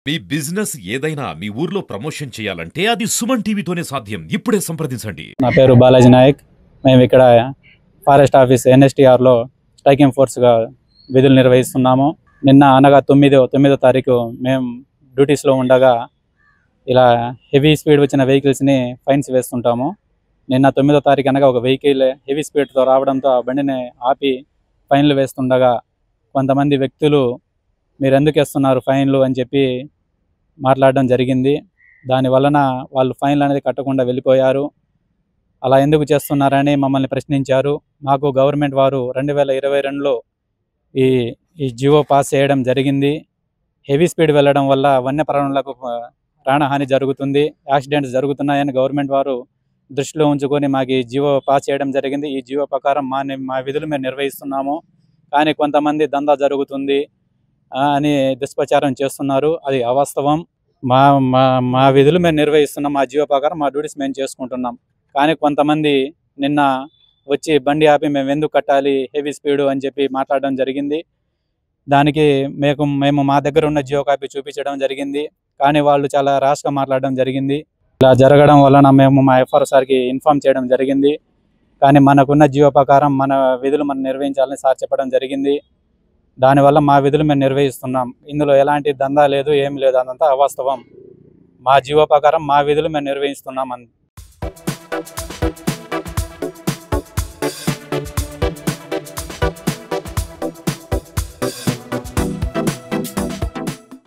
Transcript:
మీ business ఏదైనా మీ ఊర్లో promotion చేయాలంటే అది సుమన్ టీవీతోనే సాధ్యం. ఇప్పుడే సంప్రదించండి. నా పేరు బాలాజీ నాయక్. మేము ఇక్కడ ఫారెస్ట్ ఆఫీస్ ఎన్ఎస్టీఆర్లో స్ట్రైకింగ్ ఫోర్స్గా విధులు నిర్వహిస్తున్నాము. నిన్న అనగా తొమ్మిదో తారీఖు మేము డ్యూటీస్లో ఉండగా ఇలా హెవీ స్పీడ్ వచ్చిన వెహికల్స్ని ఫైన్స్ వేస్తుంటాము. నిన్న 9వ తారీఖు అనగా ఒక వెహికల్ హెవీ స్పీడ్తో రావడంతో ఆ బండిని ఆపి ఫైన్లు వేస్తుండగా కొంతమంది వ్యక్తులు మీరు ఎందుకు వేస్తున్నారు ఫైన్లు అని చెప్పి మాట్లాడడం జరిగింది. దాని వలన వాళ్ళు ఫైన్లు అనేది కట్టకుండా వెళ్ళిపోయారు. అలా ఎందుకు చేస్తున్నారని మమ్మల్ని ప్రశ్నించారు. మాకు గవర్నమెంట్ వారు 2022లో ఈ ఈ జియో పాస్ చేయడం జరిగింది. హెవీ స్పీడ్ వెళ్ళడం వల్ల వన్యప్రాణులకు ప్రాణహాని జరుగుతుంది, యాక్సిడెంట్స్ జరుగుతున్నాయని గవర్నమెంట్ వారు దృష్టిలో ఉంచుకొని మాకు ఈ జియో పాస్ చేయడం జరిగింది. ఈ జియో ప్రకారం మా విధులు మేము నిర్వహిస్తున్నాము. కానీ కొంతమంది దందా జరుగుతుంది అని దుష్ప్రచారం చేస్తున్నారు. అది అవాస్తవం. మా మా మా విధులు మేము నిర్వహిస్తున్నాం. మా జియో ప్రకారం మా డ్యూటీస్ మేము చేసుకుంటున్నాం. కానీ కొంతమంది నిన్న వచ్చి బండి ఆపి మేము ఎందుకు కట్టాలి హెవీ స్పీడు అని చెప్పి మాట్లాడడం జరిగింది. దానికి మేము మా దగ్గర ఉన్న జియో కాపీ చూపించడం జరిగింది. కానీ వాళ్ళు చాలా ర్యాష్గా మాట్లాడడం జరిగింది. ఇలా జరగడం వలన మేము మా ఎఫ్ఆర్ సార్కి ఇన్ఫామ్ చేయడం జరిగింది. కానీ మనకున్న జియో ప్రకారం మన విధులు మనం నిర్వహించాలని సార్ చెప్పడం జరిగింది. దానివల్ల మా విధులు మేము నిర్వహిస్తున్నాం. ఇందులో ఎలాంటి దందా లేదు, ఏం లేదు, అదంతా అవాస్తవం. మా జియో ప్రకారం మా విధులు మేము నిర్వహిస్తున్నాం.